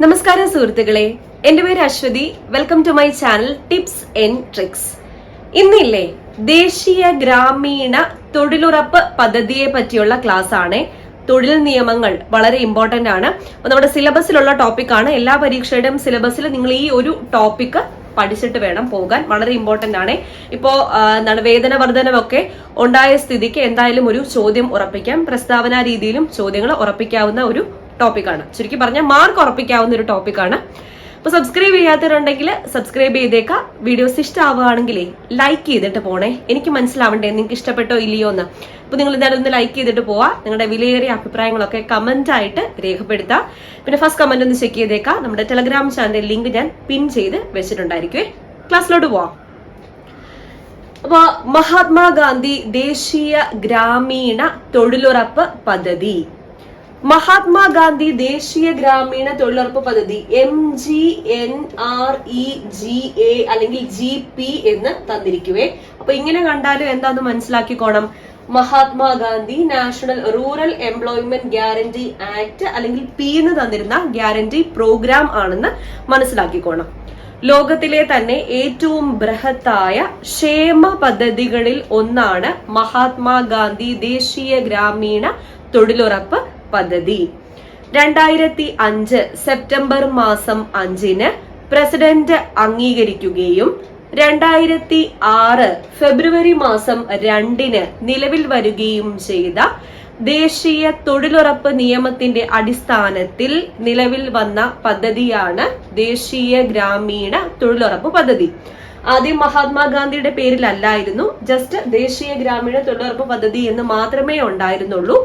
നമസ്കാരം സുഹൃത്തുക്കളെ, എന്റെ പേര് Aswathy. Welcome to my channel tips and tricks. ഇന്നില്ലേ ദേശീയ ഗ്രാമീണ തൊഴിലുറപ്പ് പദ്ധതിയെ പറ്റിയുള്ള ക്ലാസ് ആണ്. തൊഴിൽ നിയമങ്ങൾ വളരെ ഇമ്പോർട്ടന്റ് ആണ്. നമ്മുടെ സിലബസിലുള്ള ടോപ്പിക്കാണ്. എല്ലാ പരീക്ഷയുടെയും സിലബസിൽ നിങ്ങൾ ഈ ഒരു ടോപ്പിക് പഠിച്ചിട്ട് വേണം പോകാൻ. വളരെ ഇമ്പോർട്ടന്റ് ആണ്. ഇപ്പോ എന്താണ് വേതന വർധനവൊക്കെ ഉണ്ടായ സ്ഥിതിക്ക് എന്തായാലും ഒരു ചോദ്യം ഉറപ്പിക്കാം. പ്രസ്താവന രീതിയിലും ചോദ്യങ്ങൾ ഉറപ്പിക്കാവുന്ന ഒരു ടോപ്പിക്കാണ്. ചുരുക്കി പറഞ്ഞാൽ മാർക്ക് ഉറപ്പിക്കാവുന്ന ഒരു ടോപ്പിക്കാണ്. അപ്പൊ സബ്സ്ക്രൈബ് ചെയ്യാത്തവരുണ്ടെങ്കിൽ സബ്സ്ക്രൈബ് ചെയ്തേക്കാം. വീഡിയോസ് ഇഷ്ടമാവുകയാണെങ്കിലേ ലൈക്ക് ചെയ്തിട്ട് പോണേ. എനിക്ക് മനസ്സിലാവണ്ടേ നിങ്ങൾക്ക് ഇഷ്ടപ്പെട്ടോ ഇല്ലയോ എന്ന്. അപ്പൊ നിങ്ങൾ എന്തായാലും ഒന്ന് ലൈക്ക് ചെയ്തിട്ട് പോവാ. നിങ്ങളുടെ വിലയേറിയ അഭിപ്രായങ്ങളൊക്കെ കമന്റ് ആയിട്ട് രേഖപ്പെടുത്താം. പിന്നെ ഫസ്റ്റ് കമന്റ് ഒന്ന് ചെക്ക് ചെയ്തേക്കാം. നമ്മുടെ ടെലഗ്രാം ചാനൽ ലിങ്ക് ഞാൻ പിൻ ചെയ്ത് വെച്ചിട്ടുണ്ടായിരിക്കുവേ. ക്ലാസ്സിലോട്ട് പോവാം. അപ്പൊ മഹാത്മാഗാന്ധി ദേശീയ ഗ്രാമീണ തൊഴിലുറപ്പ് പദ്ധതി. മഹാത്മാഗാന്ധി ദേശീയ ഗ്രാമീണ തൊഴിലുറപ്പ് പദ്ധതി mgnrega അല്ലെങ്കിൽ GP എന്ന് തന്നിരിക്കുവേ. അപ്പൊ ഇങ്ങനെ കണ്ടാലും എന്താന്ന് മനസ്സിലാക്കിക്കോണം. Mahatma Gandhi national rural employment guarantee act അല്ലെങ്കിൽ പി എന്ന് തന്നിരുന്ന ഗ്യാരണ്ടി പ്രോഗ്രാം ആണെന്ന് മനസ്സിലാക്കിക്കോണം. ലോകത്തിലെ തന്നെ ഏറ്റവും ബൃഹത്തായ ക്ഷേമ പദ്ധതികളിൽ ഒന്നാണ് മഹാത്മാഗാന്ധി ദേശീയ ഗ്രാമീണ തൊഴിലുറപ്പ് പദ്ധതി. 2005 സെപ്റ്റംബർ മാസം 5 പ്രസിഡന്റ് അംഗീകരിക്കുകയും 2006 ഫെബ്രുവരി മാസം 2 നിലവിൽ വരികയും ചെയ്ത ദേശീയ തൊഴിലുറപ്പ് നിയമത്തിന്റെ അടിസ്ഥാനത്തിൽ നിലവിൽ വന്ന പദ്ധതിയാണ് ദേശീയ ഗ്രാമീണ തൊഴിലുറപ്പ് പദ്ധതി. ആദ്യം മഹാത്മാഗാന്ധിയുടെ പേരിലല്ലായിരുന്നു, ജസ്റ്റ് ദേശീയ ഗ്രാമീണ തൊഴിലുറപ്പ് പദ്ധതി എന്ന് മാത്രമേ ഉണ്ടായിരുന്നുള്ളൂ.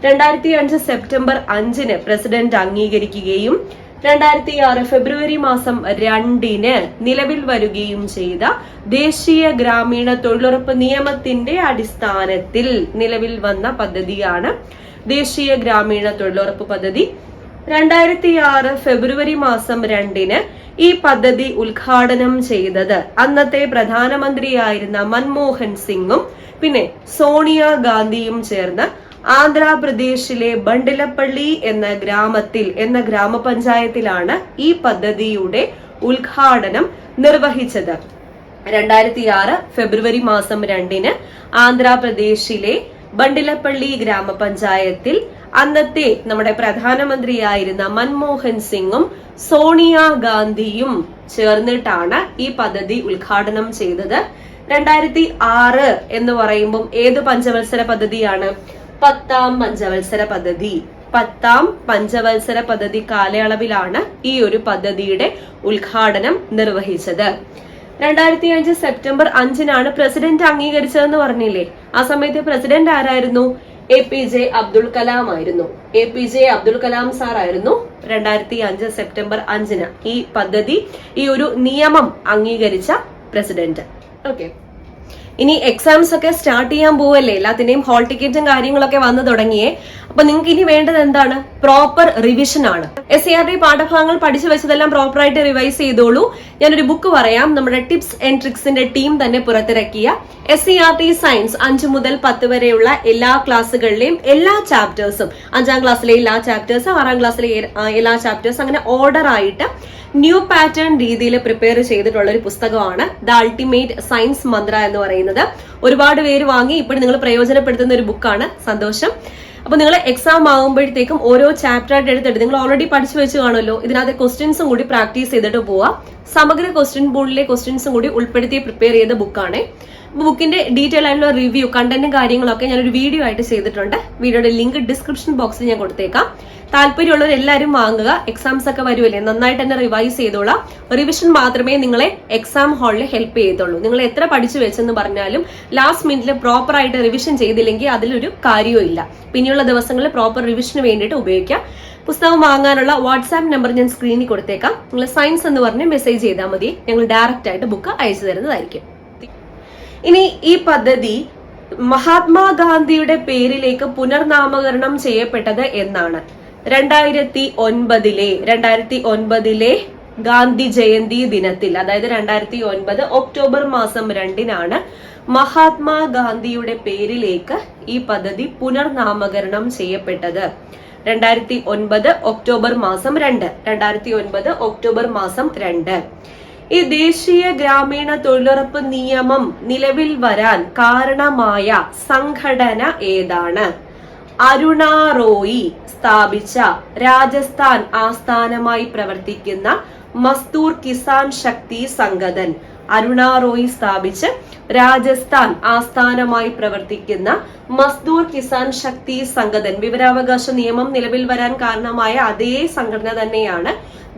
2005 സെപ്റ്റംബർ 5 പ്രസിഡന്റ് അംഗീകരിക്കുകയും 2006 ഫെബ്രുവരി മാസം 2 നിലവിൽ വരികയും ചെയ്ത ദേശീയ ഗ്രാമീണ തൊഴിലുറപ്പ് നിയമത്തിന്റെ അടിസ്ഥാനത്തിൽ നിലവിൽ വന്ന പദ്ധതിയാണ് ദേശീയ ഗ്രാമീണ തൊഴിലുറപ്പ് പദ്ധതി. 2006 ഫെബ്രുവരി മാസം 2 ഈ പദ്ധതി ഉദ്ഘാടനം ചെയ്തത് അന്നത്തെ പ്രധാനമന്ത്രിയായിരുന്ന മൻമോഹൻ സിംഗും പിന്നെ സോണിയാഗാന്ധിയും ചേർന്ന് ആന്ധ്രാപ്രദേശിലെ ബണ്ടിലപ്പള്ളി എന്ന ഗ്രാമപഞ്ചായത്തിലാണ് ഈ പദ്ധതിയുടെ ഉദ്ഘാടനം നിർവഹിച്ചത്. 2006 ഫെബ്രുവരി മാസം 2 ആന്ധ്രാപ്രദേശിലെ ബണ്ടിലപ്പള്ളി ഗ്രാമപഞ്ചായത്തിൽ അന്നത്തെ നമ്മുടെ പ്രധാനമന്ത്രിയായിരുന്ന മൻമോഹൻ സിംഗും സോണിയാഗാന്ധിയും ചേർന്നിട്ടാണ് ഈ പദ്ധതി ഉദ്ഘാടനം ചെയ്തത്. 2006 എന്ന് പറയുമ്പോൾ ഏത് പഞ്ചവത്സര പദ്ധതിയാണ്? 10ാം പഞ്ചവത്സര പദ്ധതി. 10ാം പഞ്ചവത്സര പദ്ധതി കാലയളവിലാണ് ഈ ഒരു പദ്ധതിയുടെ ഉദ്ഘാടനം നിർവഹിച്ചത്. 2005 സെപ്റ്റംബർ 5 പ്രസിഡന്റ് അംഗീകരിച്ചതെന്ന് പറഞ്ഞില്ലേ? ആ സമയത്ത് പ്രസിഡന്റ് ആരായിരുന്നു? APJ അബ്ദുൾ കലാം ആയിരുന്നു. APJ അബ്ദുൾ കലാം സാർ ആയിരുന്നു 2005 സെപ്റ്റംബർ 5 ഈ പദ്ധതി, ഈ ഒരു നിയമം അംഗീകരിച്ച പ്രസിഡന്റ്. ഓക്കെ, ഇനി എക്സാംസ് ഒക്കെ സ്റ്റാർട്ട് ചെയ്യാൻ പോവല്ലേ. എല്ലാത്തിന്റെയും ഹോൾ ടിക്കറ്റും കാര്യങ്ങളൊക്കെ വന്നു തുടങ്ങിയേ. അപ്പൊ നിങ്ങൾക്ക് ഇനി വേണ്ടത് എന്താണ്? പ്രോപ്പർ റിവിഷൻ ആണ്. SCRT പാഠഭാഗങ്ങൾ പഠിച്ചു വെച്ചതെല്ലാം പ്രോപ്പർ ആയിട്ട് റിവൈസ് ചെയ്തോളൂ. ഞാനൊരു ബുക്ക് പറയാം. നമ്മുടെ ടിപ്സ് ആൻഡ് ട്രിക്സിന്റെ ടീം തന്നെ പുറത്തിറക്കിയ SCRT സയൻസ് 5 മുതൽ 10 വരെയുള്ള എല്ലാ ക്ലാസ്സുകളിലെയും എല്ലാ ചാപ്റ്റേഴ്സും, 5ാം ക്ലാസ്സിലെ എല്ലാ ചാപ്റ്റേഴ്സും, 6ാം ക്ലാസ്സിലെ എല്ലാ ചാപ്റ്റേഴ്സും, അങ്ങനെ ഓർഡർ ആയിട്ട് ന്യൂ പാറ്റേൺ രീതിയിൽ പ്രിപ്പയർ ചെയ്തിട്ടുള്ള ഒരു പുസ്തകമാണ് ദ അൾട്ടിമേറ്റ് സയൻസ് മന്ത്ര എന്ന് പറയുന്നത്. ഒരുപാട് പേര് വാങ്ങി ഇപ്പോഴും നിങ്ങൾ പ്രയോജനപ്പെടുത്തുന്ന ഒരു ബുക്കാണ്. സന്തോഷം. അപ്പൊ നിങ്ങൾ എക്സാം ആകുമ്പോഴത്തേക്കും ഓരോ ചാപ്റ്റർ ആയിട്ട് എടുത്തിട്ട് നിങ്ങൾ ഓൾറെഡി പഠിച്ചു വെച്ച് കാണുമല്ലോ, ഇതിനകത്തെ ക്വസ്റ്റ്യൻസും കൂടി പ്രാക്ടീസ് ചെയ്തിട്ട് പോവാം. സമഗ്ര ക്വസ്റ്റ്യൻ ബോർഡിലെ ക്വസ്റ്റ്യൻസും കൂടി ഉൾപ്പെടുത്തി പ്രിപ്പയർ ചെയ്ത ബുക്കാണ്. ബുക്കിന്റെ ഡീറ്റെയിൽ ആയിട്ടുള്ള റിവ്യൂ, കണ്ടന്റും കാര്യങ്ങളൊക്കെ ഞാനൊരു വീഡിയോ ആയിട്ട് ചെയ്തിട്ടുണ്ട്. വീഡിയോയുടെ ലിങ്ക് ഡിസ്ക്രിപ്ഷൻ ബോക്സിൽ ഞാൻ കൊടുത്തേക്കാം. താല്പര്യമുള്ളവർ എല്ലാവരും വാങ്ങുക. എക്സാംസ് ഒക്കെ വരുമല്ലേ, നന്നായിട്ട് തന്നെ റിവൈസ് ചെയ്തോളാം. റിവിഷൻ മാത്രമേ നിങ്ങളെ എക്സാം ഹാളിൽ ഹെൽപ്പ് ചെയ്യത്തുള്ളൂ. നിങ്ങൾ എത്ര പഠിച്ചു വെച്ചെന്ന് പറഞ്ഞാലും ലാസ്റ്റ് മിനിറ്റിൽ പ്രോപ്പർ ആയിട്ട് റിവിഷൻ ചെയ്തില്ലെങ്കിൽ അതിലൊരു കാര്യവും ഇല്ല. പിന്നെയുള്ള ദിവസങ്ങളിൽ പ്രോപ്പർ റിവിഷന് വേണ്ടിയിട്ട് ഉപയോഗിക്കാം. പുസ്തകം വാങ്ങാനുള്ള വാട്സാപ്പ് നമ്പർ ഞാൻ സ്ക്രീനിൽ കൊടുത്തേക്കാം. നിങ്ങൾ സയൻസ് എന്ന് പറഞ്ഞ് മെസ്സേജ് ചെയ്താൽ മതി. ഞങ്ങൾ ഡയറക്റ്റ് ആയിട്ട് ബുക്ക് അയച്ചു തരുന്നതായിരിക്കും. ഇനി ഈ പദ്ധതി മഹാത്മാഗാന്ധിയുടെ പേരിലേക്ക് പുനർനാമകരണം ചെയ്യപ്പെട്ടത് എന്നാണ്? 2009 ഗാന്ധി ജയന്തി ദിനത്തിൽ, അതായത് 2009 ഒക്ടോബർ മാസം 2 മഹാത്മാഗാന്ധിയുടെ പേരിലേക്ക് ഈ പദ്ധതി പുനർനാമകരണം ചെയ്യപ്പെട്ടത്. 2009 ഒക്ടോബർ മാസം 2. 2009 ഒക്ടോബർ മാസം 2. ഈ ദേശീയ ഗ്രാമീണ തൊഴിലുറപ്പ് നിയമം നിലവിൽ വരാൻ കാരണമായ സംഘടന ഏതാണ്? അരുണ റോയി സ്ഥാപിച്ച രാജസ്ഥാൻ ആസ്ഥാനമായി പ്രവർത്തിക്കുന്ന മസ്ദൂർ കിസാൻ ശക്തി സംഗതൻ. അരുണ റോയി സ്ഥാപിച്ച് രാജസ്ഥാൻ ആസ്ഥാനമായി പ്രവർത്തിക്കുന്ന മസ്ദൂർ കിസാൻ ശക്തി സംഗതൻ. വിവരാവകാശ നിയമം നിലവിൽ വരാൻ കാരണമായ അതേ സംഘടന തന്നെയാണ്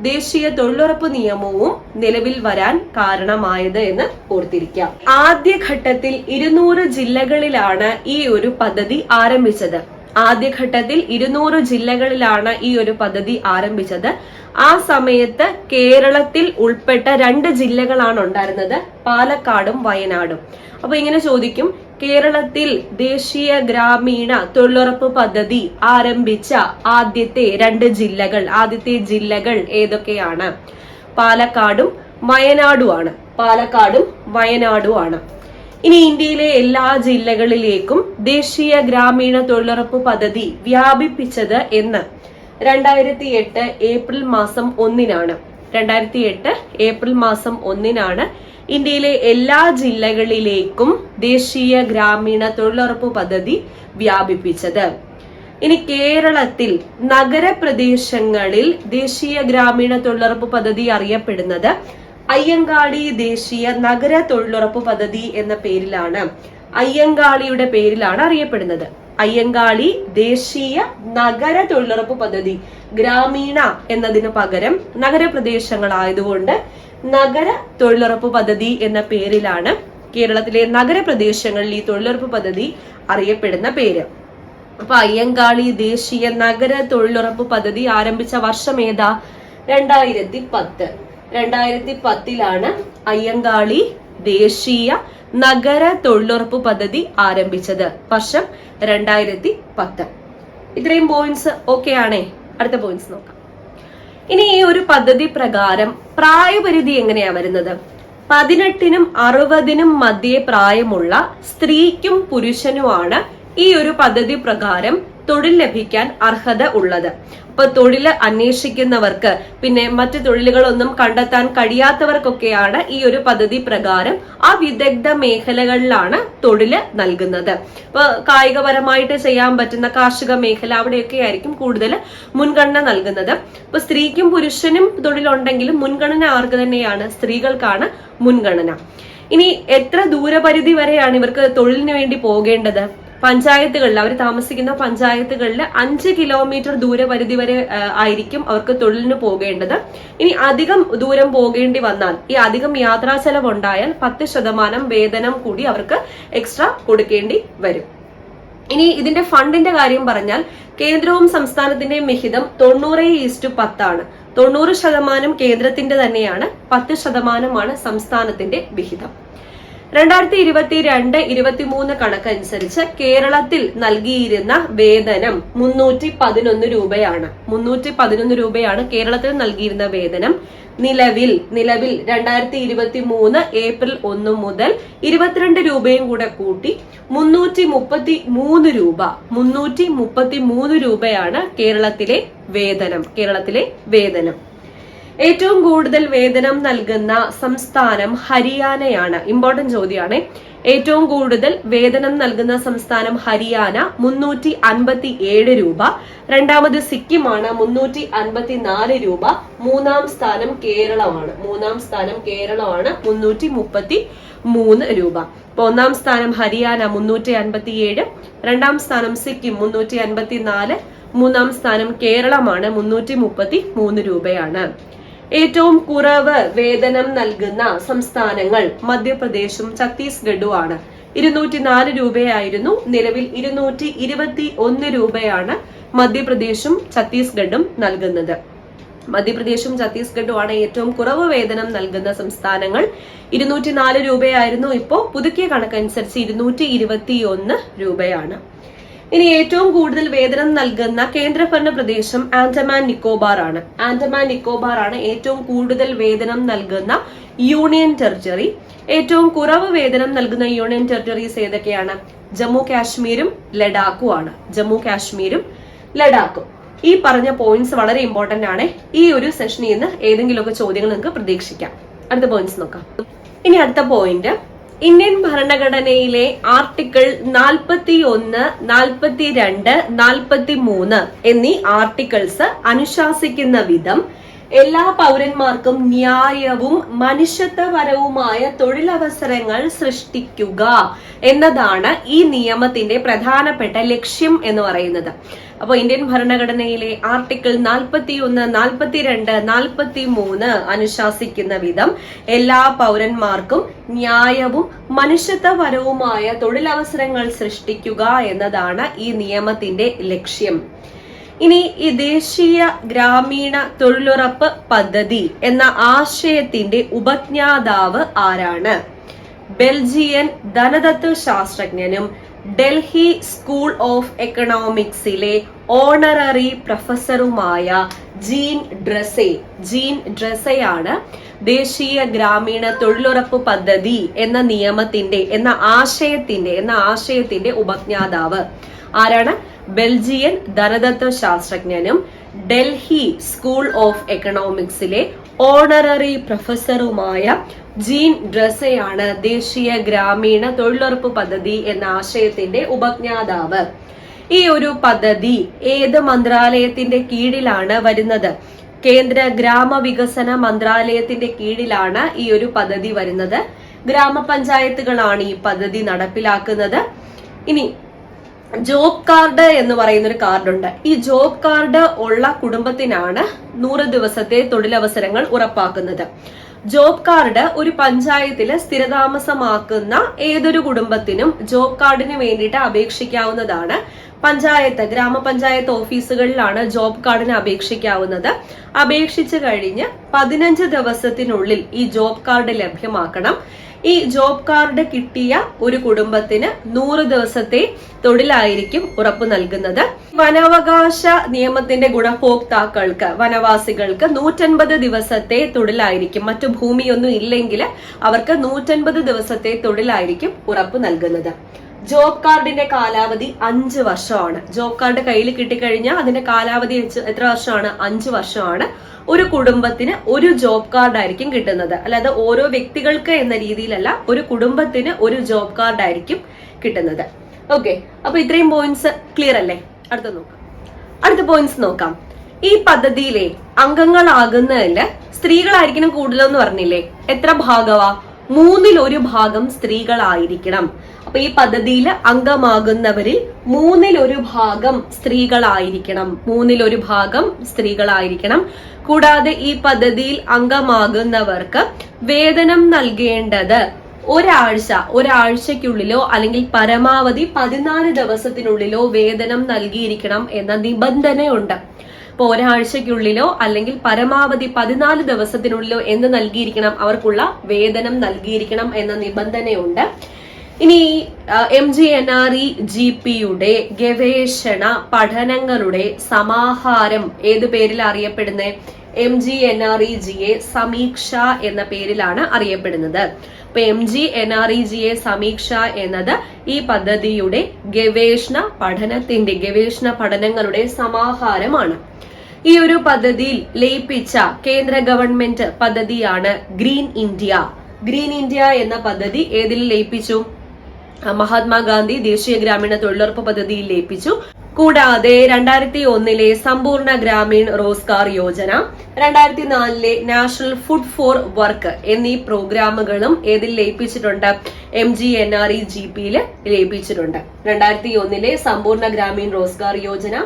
ദേശീയ തൊഴിലുറപ്പ് നിയമവും നിലവിൽ വരാൻ കാരണമായത് എന്ന് ഓർത്തിരിക്കാം. ആദ്യഘട്ടത്തിൽ 200 ജില്ലകളിലാണ് ഈ ഒരു പദ്ധതി ആരംഭിച്ചത്. ആദ്യഘട്ടത്തിൽ 200 ജില്ലകളിലാണ് ഈ ഒരു പദ്ധതി ആരംഭിച്ചത്. ആ സമയത്ത് കേരളത്തിൽ ഉൾപ്പെട്ട 2 ജില്ലകളാണ് ഉണ്ടായിരുന്നത്, പാലക്കാടും വയനാടും. അപ്പൊ ഇങ്ങനെ ചോദിക്കും, കേരളത്തിൽ ദേശീയ ഗ്രാമീണ തൊഴിലുറപ്പ് പദ്ധതി ആരംഭിച്ച ആദ്യത്തെ 2 ജില്ലകൾ, ആദ്യത്തെ ജില്ലകൾ ഏതൊക്കെയാണ്? പാലക്കാടും വയനാടുമാണ്. പാലക്കാടും വയനാടുമാണ്. ഇനി ഇന്ത്യയിലെ എല്ലാ ജില്ലകളിലേക്കും ദേശീയ ഗ്രാമീണ തൊഴിലുറപ്പ് പദ്ധതി വ്യാപിപ്പിച്ചത് എന്ന് 2008 ഏപ്രിൽ മാസം 1-നാണ്. 2008 ഏപ്രിൽ മാസം 1-നാണ് ഇന്ത്യയിലെ എല്ലാ ജില്ലകളിലേക്കും ദേശീയ ഗ്രാമീണ തൊഴിലുറപ്പ് പദ്ധതി വ്യാപിപ്പിച്ചത്. ഇനി കേരളത്തിൽ നഗരപ്രദേശങ്ങളിൽ ദേശീയ ഗ്രാമീണ തൊഴിലുറപ്പ് പദ്ധതി അറിയപ്പെടുന്നത് അയ്യങ്കാളി ദേശീയ നഗര തൊഴിലുറപ്പ് പദ്ധതി എന്ന പേരിലാണ്. അയ്യങ്കാളിയുടെ പേരിലാണ് അറിയപ്പെടുന്നത്. അയ്യങ്കാളി ദേശീയ നഗര തൊഴിലുറപ്പ് പദ്ധതി. ഗ്രാമീണ എന്നതിന് പകരം നഗരപ്രദേശങ്ങളായതുകൊണ്ട് നഗര തൊഴിലുറപ്പ് പദ്ധതി എന്ന പേരിലാണ് കേരളത്തിലെ നഗരപ്രദേശങ്ങളിൽ ഈ തൊഴിലുറപ്പ് പദ്ധതി അറിയപ്പെടുന്ന പേര്. അപ്പൊ അയ്യങ്കാളി ദേശീയ നഗര തൊഴിലുറപ്പ് പദ്ധതി ആരംഭിച്ച വർഷം ഏതാ? 2010. 2010-ലാണ് അയ്യങ്കാളി ദേശീയ നഗര തൊഴിലുറപ്പ് പദ്ധതി ആരംഭിച്ചത്. വർഷം 2010. ഇത്രയും പോയിന്റ്സ് ഓക്കെ ആണേ? അടുത്ത പോയിന്റ്സ് നോക്കാം. ഇനി ഈ ഒരു പദ്ധതി പ്രകാരം പ്രായപരിധി എങ്ങനെയാ വരുന്നത്? 18-നും 60-നും മധ്യേ പ്രായമുള്ള സ്ത്രീക്കും പുരുഷനുമാണ് ഈ ഒരു പദ്ധതി പ്രകാരം തൊഴിൽ ലഭിക്കാൻ അർഹത ഉള്ളത്. അപ്പൊ തൊഴിൽ അന്വേഷിക്കുന്നവർക്ക്, പിന്നെ മറ്റു തൊഴിലുകളൊന്നും കണ്ടെത്താൻ കഴിയാത്തവർക്കൊക്കെയാണ് ഈ ഒരു പദ്ധതി പ്രകാരം ആ വിദഗ്ധ മേഖലകളിലാണ് തൊഴിൽ നൽകുന്നത്. ഇപ്പൊ കായികപരമായിട്ട് ചെയ്യാൻ പറ്റുന്ന കാർഷിക മേഖല, അവിടെയൊക്കെ ആയിരിക്കും കൂടുതൽ മുൻഗണന നൽകുന്നത്. ഇപ്പൊ സ്ത്രീക്കും പുരുഷനും തൊഴിലുണ്ടെങ്കിലും മുൻഗണന ആർക്ക് തന്നെയാണ്? സ്ത്രീകൾക്കാണ് മുൻഗണന. ഇനി എത്ര ദൂരപരിധി വരെയാണ് ഇവർക്ക് തൊഴിലിന് വേണ്ടി പോകേണ്ടത്? പഞ്ചായത്തുകളിൽ, അവർ താമസിക്കുന്ന പഞ്ചായത്തുകളിൽ 5 കിലോമീറ്റർ ദൂരപരിധി വരെ ആയിരിക്കും അവർക്ക് തൊഴിലിന് പോകേണ്ടത്. ഇനി അധികം ദൂരം പോകേണ്ടി വന്നാൽ, ഈ അധികം യാത്രാ ചെലവ് ഉണ്ടായാൽ 10% വേതനം കൂടി അവർക്ക് എക്സ്ട്രാ കൊടുക്കേണ്ടി വരും. ഇനി ഇതിന്റെ ഫണ്ടിന്റെ കാര്യം പറഞ്ഞാൽ കേന്ദ്രവും സംസ്ഥാനത്തിന്റെയും വിഹിതം 90:10 ആണ്. 90% കേന്ദ്രത്തിന്റെ തന്നെയാണ്, 10% സംസ്ഥാനത്തിന്റെ വിഹിതം. 2022-23 കണക്കനുസരിച്ച് കേരളത്തിൽ നൽകിയിരുന്ന വേതനം 311 രൂപയാണ്. 311 രൂപയാണ് കേരളത്തിൽ നൽകിയിരുന്ന വേതനം. നിലവിൽ 2023 ഏപ്രിൽ 1 മുതൽ 22 രൂപയും കൂടെ കൂട്ടി 333 രൂപ. 333 രൂപയാണ് കേരളത്തിലെ വേതനം. ഏറ്റവും കൂടുതൽ വേതനം നൽകുന്ന സംസ്ഥാനം ഹരിയാനയാണ്. ഇമ്പോർട്ടന്റ് ചോദ്യമാണ്. ഏറ്റവും കൂടുതൽ വേതനം നൽകുന്ന സംസ്ഥാനം ഹരിയാന, 357 രൂപ. രണ്ടാമത് സിക്കിമാണ്, 354 രൂപ. മൂന്നാം സ്ഥാനം കേരളമാണ്. 333 രൂപ. ഇപ്പൊ ഒന്നാം സ്ഥാനം ഹരിയാന 357, രണ്ടാം സ്ഥാനം സിക്കിം 354, മൂന്നാം സ്ഥാനം കേരളമാണ് 333 രൂപയാണ്. ഏറ്റവും കുറവ് വേതനം നൽകുന്ന സംസ്ഥാനങ്ങൾ മധ്യപ്രദേശും ഛത്തീസ്ഗഡുമാണ്. 204 രൂപയായിരുന്നു. നിലവിൽ 221 രൂപയാണ് മധ്യപ്രദേശും ഛത്തീസ്ഗഡും നൽകുന്നത്. മധ്യപ്രദേശും ഛത്തീസ്ഗഡുമാണ് ഏറ്റവും കുറവ് വേതനം നൽകുന്ന സംസ്ഥാനങ്ങൾ. 204 രൂപയായിരുന്നു. ഇപ്പോ പുതുക്കിയ കണക്കനുസരിച്ച് 221 രൂപയാണ്. ഇനി ഏറ്റവും കൂടുതൽ വേതനം നൽകുന്ന കേന്ദ്രഭരണ പ്രദേശം ആൻഡമാൻ നിക്കോബാർ ആണ്. ആൻഡമാൻ നിക്കോബാർ ആണ് ഏറ്റവും കൂടുതൽ വേതനം നൽകുന്ന യൂണിയൻ ടെറിട്ടറി. ഏറ്റവും കുറവ് വേതനം നൽകുന്ന യൂണിയൻ ടെറിട്ടറീസ് ഏതൊക്കെയാണ്? ജമ്മു കാശ്മീരും ലഡാക്കും ആണ്. ജമ്മു കാശ്മീരും ലഡാക്കും. ഈ പറഞ്ഞ പോയിന്റ്സ് വളരെ ഇമ്പോർട്ടന്റ് ആണ്. ഈ ഒരു സെഷനിൽ നിന്ന് ഏതെങ്കിലുമൊക്കെ ചോദ്യങ്ങൾ നിങ്ങൾക്ക് പ്രതീക്ഷിക്കാം. അടുത്ത പോയിന്റ്സ് നോക്കാം. ഇനി അടുത്ത പോയിന്റ്, ഇന്ത്യൻ ഭരണഘടനയിലെ ആർട്ടിക്കിൾ 41, 42, 43 എന്നീ ആർട്ടിക്കിൾസ് അനുശാസിക്കുന്ന വിധം എല്ലാ പൗരന്മാർക്കും ന്യായവും മനുഷ്യത്വപരവുമായ തൊഴിലവസരങ്ങൾ സൃഷ്ടിക്കുക എന്നതാണ് ഈ നിയമത്തിന്റെ പ്രധാനപ്പെട്ട ലക്ഷ്യം എന്ന് പറയുന്നത്. അപ്പോൾ ഇന്ത്യൻ ഭരണഘടനയിലെ ആർട്ടിക്കിൾ 41, 42, 43 അനുശാസിക്കുന്ന വിധം എല്ലാ പൗരന്മാർക്കും ന്യായവും മനുഷ്യത്വപരവുമായ തൊഴിലവസരങ്ങൾ സൃഷ്ടിക്കുക എന്നതാണ് ഈ നിയമത്തിന്റെ ലക്ഷ്യം. ഇനി ഈ ദേശീയ ഗ്രാമീണ തൊഴിലുറപ്പ് പദ്ധതി എന്ന ആശയത്തിന്റെ ഉപജ്ഞാതാവ് ആരാണ്? ബെൽജിയൻ ധനതത്വ ശാസ്ത്രജ്ഞനും ഡൽഹി സ്കൂൾ ഓഫ് എക്കണോമിക്സിലെ ഓണററി പ്രൊഫസറുമായ ജീൻ ഡ്രസെയാണ് ദേശീയ ഗ്രാമീണ തൊഴിലുറപ്പ് പദ്ധതി എന്ന നിയമത്തിന്റെ ആശയത്തിന്റെ ഉപജ്ഞാതാവ്. ആരാണ്? ബെൽജിയൻ ധനതത്വ ശാസ്ത്രജ്ഞനും ഡൽഹി സ്കൂൾ ഓഫ് എക്കണോമിക്സിലെ ഓണററി പ്രൊഫസറുമായ ജീൻ ഡ്രസെയാണ് ദേശീയ ഗ്രാമീണ തൊഴിലുറപ്പ് പദ്ധതി എന്ന ആശയത്തിന്റെ ഉപജ്ഞാതാവ്. ഈ ഒരു പദ്ധതി ഏത് മന്ത്രാലയത്തിന്റെ കീഴിലാണ് വരുന്നത്? കേന്ദ്ര ഗ്രാമവികസന മന്ത്രാലയത്തിന്റെ കീഴിലാണ് ഈ ഒരു പദ്ധതി വരുന്നത്. ഗ്രാമപഞ്ചായത്തുകളാണ് ഈ പദ്ധതി നടപ്പിലാക്കുന്നത്. ഇനി ജോബ് കാർഡ് എന്ന് പറയുന്ന ഒരു കാർഡുണ്ട്. ഈ ജോബ് കാർഡ് ഉള്ള കുടുംബത്തിനാണ് 100 ദിവസത്തെ തൊഴിലവസരങ്ങൾ ഉറപ്പാക്കുന്നത്. ജോബ് കാർഡ് ഒരു പഞ്ചായത്തില് സ്ഥിരതാമസമാക്കുന്ന ഏതൊരു കുടുംബത്തിനും ജോബ് കാർഡിന് വേണ്ടിയിട്ട് അപേക്ഷിക്കാവുന്നതാണ്. ഗ്രാമപഞ്ചായത്ത് ഓഫീസുകളിലാണ് ജോബ് കാർഡിന് അപേക്ഷിക്കാവുന്നത്. അപേക്ഷിച്ചു കഴിഞ്ഞ് 15 ദിവസത്തിനുള്ളിൽ ഈ ജോബ് കാർഡ് ലഭ്യമാക്കണം. ഈ ജോബ് കാർഡ് കിട്ടിയ ഒരു കുടുംബത്തിന് 100 ദിവസത്തെ തൊഴിലായിരിക്കും ഉറപ്പു നൽകുന്നത്. വനാവകാശ നിയമത്തിന്റെ ഗുണഭോക്താക്കൾക്ക്, വനവാസികൾക്ക് 150 ദിവസത്തെ തൊഴിലായിരിക്കും. മറ്റു ഭൂമിയൊന്നും ഇല്ലെങ്കിൽ അവർക്ക് 150 ദിവസത്തെ തൊഴിലായിരിക്കും ഉറപ്പു നൽകുന്നത്. ജോബ് കാർഡിന്റെ കാലാവധി 5 വർഷമാണ്. ജോബ് കാർഡ് കയ്യിൽ കിട്ടിക്കഴിഞ്ഞാൽ അതിന്റെ കാലാവധി എത്ര വർഷമാണ്? 5 വർഷമാണ്. ഒരു കുടുംബത്തിന് ഒരു ജോബ് കാർഡ് ആയിരിക്കും കിട്ടുന്നത്. അല്ലാതെ ഓരോ വ്യക്തികൾക്ക് എന്ന രീതിയിലല്ല, ഒരു കുടുംബത്തിന് ഒരു ജോബ് കാർഡ് ആയിരിക്കും കിട്ടുന്നത്. ഓക്കെ, അപ്പൊ ഇത്രയും പോയിന്റ്സ് ക്ലിയർ അല്ലേ? അടുത്ത പോയിന്റ്സ് നോക്കാം. ഈ പദ്ധതിയിലെ അംഗങ്ങളാകുന്നതില് സ്ത്രീകളായിരിക്കണം കൂടുതലെന്ന് പറഞ്ഞില്ലേ? എത്ര ഭാഗമാ? 1/3 ഭാഗം സ്ത്രീകളായിരിക്കണം. അപ്പൊ ഈ പദ്ധതിയിൽ അംഗമാകുന്നവരിൽ 1/3 ഭാഗം സ്ത്രീകളായിരിക്കണം. കൂടാതെ ഈ പദ്ധതിയിൽ അംഗമാകുന്നവർക്ക് വേതനം നൽകേണ്ടത് ഒരാഴ്ചയ്ക്കുള്ളിലോ അല്ലെങ്കിൽ പരമാവധി 14 ദിവസത്തിനുള്ളിലോ വേതനം നൽകിയിരിക്കണം എന്ന നിബന്ധനയുണ്ട്. അപ്പൊ ഒരാഴ്ചയ്ക്കുള്ളിലോ അല്ലെങ്കിൽ പരമാവധി 14 ദിവസത്തിനുള്ളിലോ എന്ത് നൽകിയിരിക്കണം? അവർക്കുള്ള വേതനം നൽകിയിരിക്കണം എന്ന നിബന്ധനയുണ്ട്. ഇനി mgnrega ഗവേഷണ പഠനങ്ങളുടെ സമാഹാരം ഏത് പേരിൽ അറിയപ്പെടുന്നത്? mgnrega സമീക്ഷ എന്ന പേരിലാണ് അറിയപ്പെടുന്നത്. അപ്പൊ mgnrega സമീക്ഷ എന്നത് ഈ പദ്ധതിയുടെ ഗവേഷണ പഠനങ്ങളുടെ സമാഹാരമാണ്. ഈ ഒരു പദ്ധതിയിൽ ലയിപ്പിച്ച കേന്ദ്ര ഗവൺമെന്റ് പദ്ധതിയാണ് ഗ്രീൻ ഇന്ത്യ എന്ന പദ്ധതി. ഏതിൽ ലയിപ്പിച്ചു? മഹാത്മാഗാന്ധി ദേശീയ ഗ്രാമീണ തൊഴിലുറപ്പ് പദ്ധതിയിൽ ലയിപ്പിച്ചു. കൂടാതെ 2001 Sampoorna Grameen Rozgar Yojana, 2004 National Food for Work എന്നീ പ്രോഗ്രാമുകളും ഏതിൽ ലയിപ്പിച്ചിട്ടുണ്ട്? mgnregp ലയിപ്പിച്ചിട്ടുണ്ട്. 2001 Sampoorna Grameen Rozgar Yojana,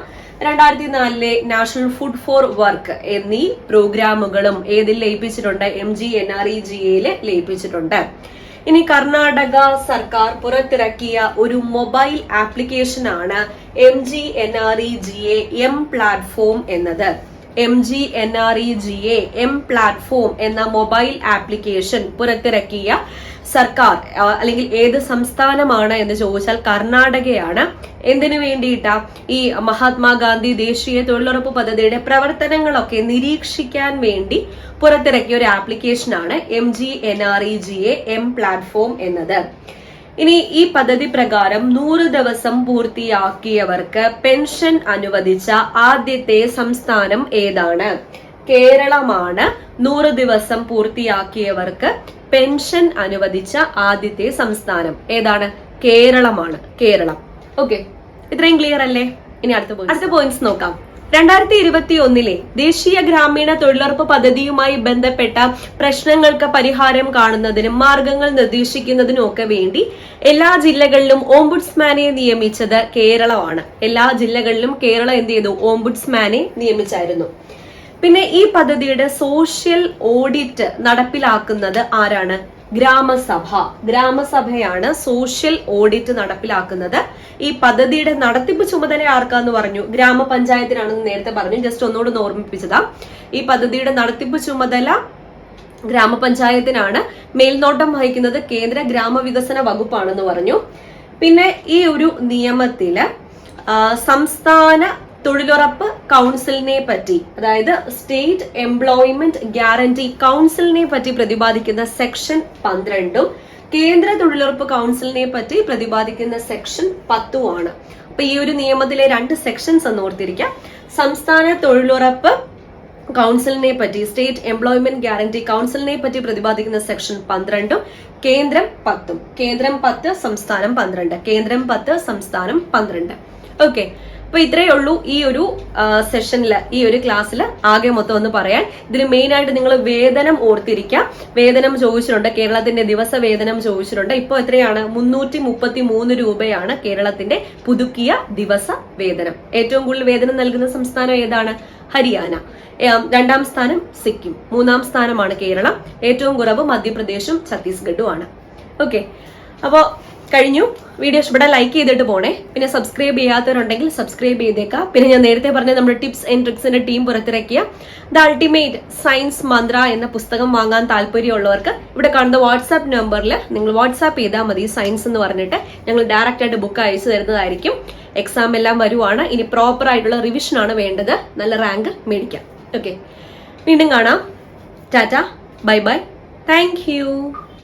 2004 National Food for Work എന്നീ പ്രോഗ്രാമുകളും ഏതിൽ ലയിപ്പിച്ചിട്ടുണ്ട്? mgnrega ലയിപ്പിച്ചിട്ടുണ്ട്. ഇനി കർണാടക സർക്കാർ പുറത്തിറക്കിയ ഒരു മൊബൈൽ ആപ്ലിക്കേഷൻ ആണ് mgnrega എം പ്ലാറ്റ്ഫോം എന്നത്. mgnrega എം പ്ലാറ്റ്ഫോം എന്ന മൊബൈൽ ആപ്ലിക്കേഷൻ പുറത്തിറക്കിയ സർക്കാർ അല്ലെങ്കിൽ ഏത് സംസ്ഥാനമാണ് എന്ന് ചോദിച്ചാൽ കർണാടകയാണ്. എന്തിനു വേണ്ടിയിട്ടാ? ഈ മഹാത്മാഗാന്ധി ദേശീയ തൊഴിലുറപ്പ് പദ്ധതിയുടെ പ്രവർത്തനങ്ങളൊക്കെ നിരീക്ഷിക്കാൻ വേണ്ടി പുറത്തിറക്കിയ ഒരു ആപ്ലിക്കേഷനാണ് mgnrega എം പ്ലാറ്റ്ഫോം എന്നത്. ഇനി ഈ പദ്ധതി പ്രകാരം 100 ദിവസം പൂർത്തിയാക്കിയവർക്ക് പെൻഷൻ അനുവദിച്ച ആദ്യത്തെ സംസ്ഥാനം ഏതാണ്? കേരളമാണ് 100 ദിവസം പൂർത്തിയാക്കിയവർക്ക് പെൻഷൻ അനുവദിച്ച ആദ്യത്തെ സംസ്ഥാനം. ഏതാണ്? കേരളമാണ്. കേരളം. ഓക്കെ, ഇത്രയും ക്ലിയർ അല്ലേ? ഇനി അടുത്ത പോയിന്റ്സ് നോക്കാം. 2021 ദേശീയ ഗ്രാമീണ തൊഴിലുറപ്പ് പദ്ധതിയുമായി ബന്ധപ്പെട്ട പ്രശ്നങ്ങൾക്ക് പരിഹാരം കാണുന്നതിനും മാർഗങ്ങൾ നിർദ്ദേശിക്കുന്നതിനും ഒക്കെ വേണ്ടി എല്ലാ ജില്ലകളിലും ഓംബുഡ്സ്മാനെ നിയമിച്ചത് കേരളമാണ്. എല്ലാ ജില്ലകളിലും കേരളം എന്ത് ചെയ്തു? ഓംബുഡ്സ്മാനെ നിയമിച്ചായിരുന്നു. പിന്നെ ഈ പദ്ധതിയുടെ സോഷ്യൽ ഓഡിറ്റ് നടപ്പിലാക്കുന്നത് ആരാണ്? ഗ്രാമസഭ. ഗ്രാമസഭയാണ് സോഷ്യൽ ഓഡിറ്റ് നടപ്പിലാക്കുന്നത്. ഈ പദ്ധതിയുടെ നടത്തിപ്പ് ചുമതല ആർക്കാന്ന് പറഞ്ഞു? ഗ്രാമപഞ്ചായത്തിനാണെന്ന് നേരത്തെ പറഞ്ഞു. ജസ്റ്റ് ഒന്നുകൂടെ ഓർമ്മിപ്പിച്ചതാ. ഈ പദ്ധതിയുടെ നടത്തിപ്പ് ചുമതല ഗ്രാമപഞ്ചായത്തിനാണ്. മേൽനോട്ടം വഹിക്കുന്നത് കേന്ദ്ര ഗ്രാമവികസന വകുപ്പാണെന്ന് പറഞ്ഞു. പിന്നെ ഈ ഒരു നിയമത്തില് സംസ്ഥാന തൊഴിലുറപ്പ് കൗൺസിലിനെ പറ്റി, അതായത് സ്റ്റേറ്റ് എംപ്ലോയ്മെന്റ് ഗ്യാരണ്ടി കൗൺസിലിനെ പറ്റി പ്രതിപാദിക്കുന്ന സെക്ഷൻ 12ഉം കേന്ദ്ര തൊഴിലുറപ്പ് കൗൺസിലിനെ പറ്റി പ്രതിപാദിക്കുന്ന സെക്ഷൻ 10ഉം ആണ്. അപ്പൊ ഈ ഒരു നിയമത്തിലെ 2 സെക്ഷൻസ് എന്ന് ഓർത്തിരിക്കാം. സംസ്ഥാന തൊഴിലുറപ്പ് കൗൺസിലിനെ പറ്റി, സ്റ്റേറ്റ് എംപ്ലോയ്മെന്റ് ഗ്യാരണ്ടി കൗൺസിലിനെ പറ്റി പ്രതിപാദിക്കുന്ന സെക്ഷൻ 12ഉം കേന്ദ്രം 10ഉം. കേന്ദ്രം 10, സംസ്ഥാനം 12. കേന്ദ്രം 10, സംസ്ഥാനം 12. ഓക്കെ, അപ്പൊ ഇത്രയേ ഉള്ളൂ ഈ ഒരു സെഷനില്, ഈ ഒരു ക്ലാസ്സിൽ ആകെ മൊത്തം ഒന്ന് പറയാൻ. ഇതിന് മെയിൻ ആയിട്ട് നിങ്ങൾ വേതനം ഓർത്തിരിക്കാം. വേതനം ചോദിച്ചിട്ടുണ്ട്, കേരളത്തിന്റെ ദിവസ വേതനം ചോദിച്ചിട്ടുണ്ട്. ഇപ്പൊ എത്രയാണ്? 333 രൂപയാണ് കേരളത്തിന്റെ പുതുക്കിയ ദിവസ വേതനം. ഏറ്റവും കൂടുതൽ വേതനം നൽകുന്ന സംസ്ഥാനം ഏതാണ്? ഹരിയാന. 2ാം സ്ഥാനം സിക്കിം. 3ാം സ്ഥാനമാണ് കേരളം. ഏറ്റവും കുറവ് മധ്യപ്രദേശും ഛത്തീസ്ഗഡും ആണ്. ഓക്കെ, അപ്പോ കഴിഞ്ഞു. വീഡിയോ ഇഷ്ടപ്പെട്ടാൽ ലൈക്ക് ചെയ്തിട്ട് പോണേ. പിന്നെ സബ്സ്ക്രൈബ് ചെയ്യാത്തവരുണ്ടെങ്കിൽ സബ്സ്ക്രൈബ് ചെയ്തേക്കാം. പിന്നെ ഞാൻ നേരത്തെ പറഞ്ഞ നമ്മുടെ ടിപ്സ് ആൻഡ് ട്രിക്സിന്റെ ടീം പുറത്തിറക്കിയ ദ അൾട്ടിമേറ്റ് സയൻസ് മന്ത്ര എന്ന പുസ്തകം വാങ്ങാൻ താല്പര്യമുള്ളവർക്ക് ഇവിടെ കാണുന്ന വാട്സാപ്പ് നമ്പറിൽ നിങ്ങൾ വാട്സാപ്പ് ചെയ്താൽ മതി. സയൻസ് എന്ന് പറഞ്ഞിട്ട് ഞങ്ങൾ ഡയറക്റ്റ് ആയിട്ട് ബുക്ക് അയച്ചു തരുന്നതായിരിക്കും. എക്സാം എല്ലാം വരുവാണ്. ഇനി പ്രോപ്പർ ആയിട്ടുള്ള റിവിഷൻ ആണ് വേണ്ടത്. നല്ല റാങ്ക് മേടിക്കാം. ഓക്കെ, വീണ്ടും കാണാം. Tata, bye bye, thank you.